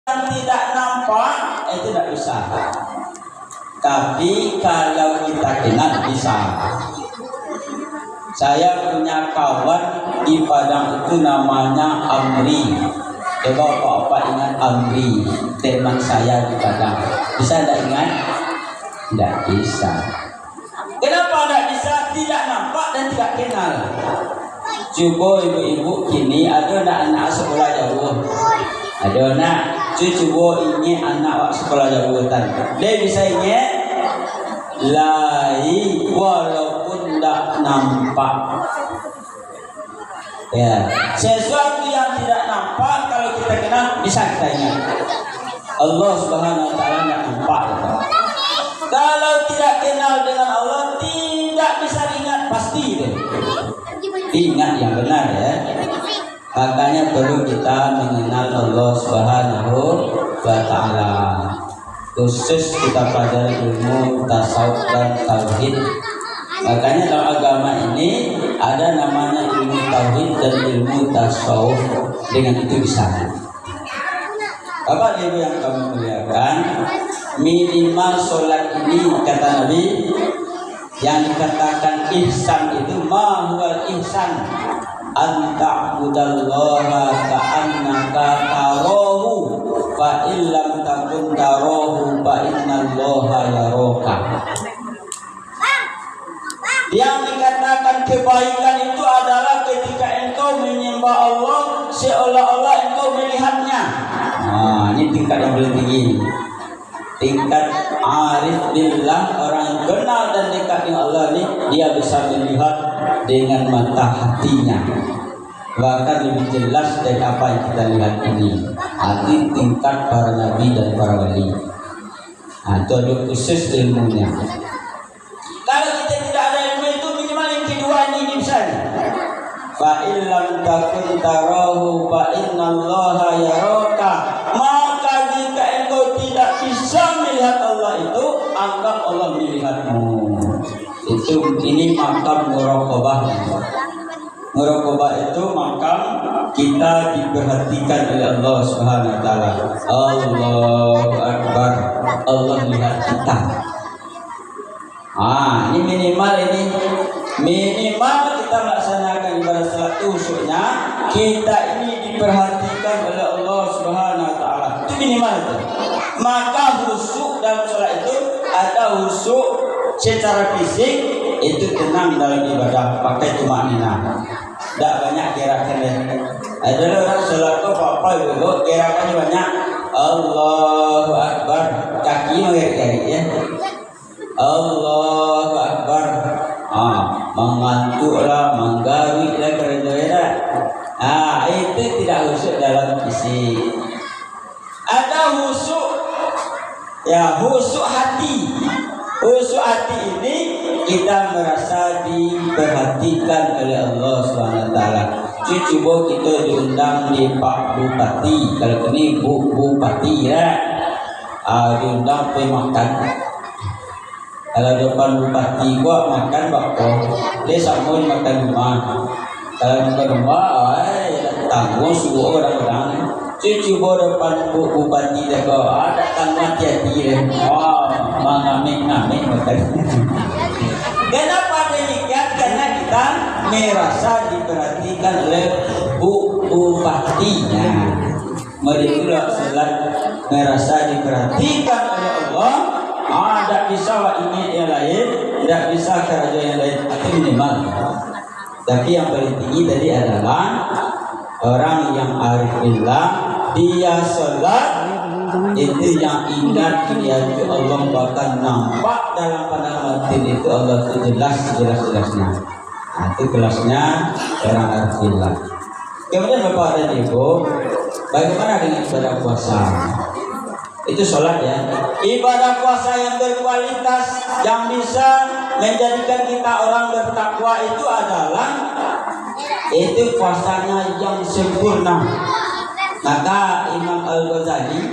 yang tidak nampak itu tidak bisa. Tapi kalau kita kenal bisa. Saya punya kawan di Padang itu namanya Amri. Coba Bapak ingat Amri, teman saya di Padang. Bisa tidak ingat? Tidak bisa. Kenapa tidak bisa? Tidak nampak dan tidak kenal. Coba ibu-ibu kini ada anak sekolah jauh. Ada nak, coba ini anak sekolah jauh tan. Dia bisa ingat lai walaupun tidak nampak. Ya, sesuatu yang tidak nampak kalau kita kenal bisa kita ingat. Allah Subhanahu Wa Taala tidak nampak. Kalau tidak kenal dengan Allah tidak bisa ingat pasti deh. Ingat yang benar ya. Makanya perlu kita mengenal Allah Subhanahu Wa Taala. Khusus kita pelajari ilmu tasawuf dan tauhid. Makanya dalam agama ini ada namanya ilmu tauhid dan ilmu tasawuf. Dengan itu bisa. Bapak Ibu yang kami muliakan, minimal sholat ini kata Nabi yang dikatakan ihsan itu mahwal ihsan anta'budallaha ka'annaka tarahu fa illam takun tarahu fa innallaha yaraka. Yang dikatakan kebaikan itu adalah ketika engkau menyembah Allah seolah-olah engkau melihatnya. Nah, ini tingkat yang paling tinggi. Tingkat arif billah, orang yang kenal dan dekat dengan Allah ini, dia bisa melihat dengan mata hatinya, bahkan lebih jelas dari apa yang kita lihat ini. Hati tingkat para nabi dan para wali. Nah, itu ada khusus ilmunya. Kalau kita tidak ada ilmu itu, minimal yang kedua ini bisa. Fa illam takun tarahu fa innallaha yaraka. Maka jika engkau tidak bisa melihat Allah itu, anggap Allah melihatmu. Itu ini makam muraqabah. Muraqabah itu makam kita diperhatikan oleh Allah Subhanahu Wa Taala. Allahu Akbar. Allah lihat kita. Ini minimal kita melaksanakan ibadah salat khusyuknya, kita ini diperhatikan oleh Allah Subhanahu Wa Taala. Itu minimal itu. Maka khusyuk dalam salat itu ada khusyuk secara fisik, itu tenang dalam ibadah, pakai tumanina. Tidak banyak gerakan. Ada orang salat itu apa itu gerakannya banyak. Allahu Akbar, kaki mengerik ya. Allahu Akbar. Mengantuklah, menggariklah kerja-kerja. Itu tidak khusyuk dalam fisik. Ada khusyuk, ya khusyuk hati. Khusyuk hati ini kita merasa diperhatikan oleh Allah Subhanahu Wa Taala. Coba kita diundang di Pak Bupati, kalau ini Bupati ya, diundang pergi makan. Kalau depan bupati gua makan bakso, dia sambung makan rumah. Kalau makan rumah, tanggung suruh orang-orang. Coba depan bupati dia kau ada tanggung hati-hati dia. Mengamik-ngamik makan. Kenapa demikian? Karena kita merasa diperhatikan oleh bupatinya. Mereka selalu merasa diperhatikan oleh Allah. Tidak bisa ini yang lain, tidak bisa kerajaan yang lain, tapi minimal. Tapi yang paling tinggi tadi adalah orang yang arif billah, dia sholat itu yang ingat dia itu Allah, bahkan nampak dalam pandangan batin itu Allah itu jelas-jelasnya. Itu kelasnya orang arif billah. Kemudian Bapak dan Ibu, bagaimana dengan ibadah puasa? Itu sholat ya. Ibadah puasa yang berkualitas, yang bisa menjadikan kita orang bertakwa itu adalah itu puasanya yang sempurna. Maka Imam Al-Ghazali